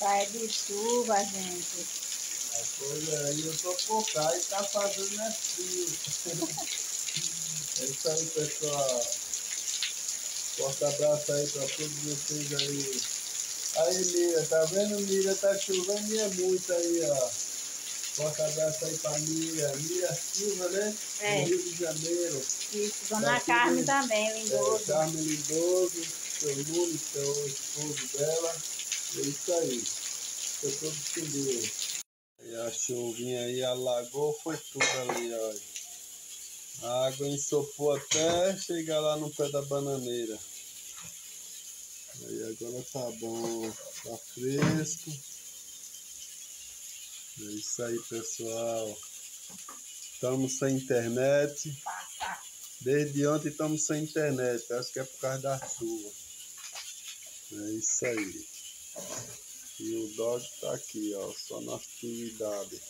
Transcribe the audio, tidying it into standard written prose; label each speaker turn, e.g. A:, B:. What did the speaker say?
A: Sai de chuva, gente.
B: Pois é, eu tô por cá e tá fazendo frio. É isso aí, pessoal. Forte abraço aí pra todos vocês aí. Aí, Mira, tá vendo? Mira, tá chovendo e é muito aí, ó. Forte abraço aí pra Mira. Mira Silva, né?
A: É.
B: Do Rio de Janeiro.
A: Isso, Dona Carmen também, lindoso.
B: Carmen Lindoso, seu Nunes, que é o esposo dela. É isso aí. Tô todo feliz. E a chuvinha aí alagou, foi tudo ali, ó. A água ensopou até chegar lá no pé da bananeira. Aí agora tá bom, tá fresco. É isso aí, pessoal. Estamos sem internet. Desde ontem estamos sem internet. Acho que é por causa da chuva. É isso aí. E o dog tá aqui, ó, só na atividade.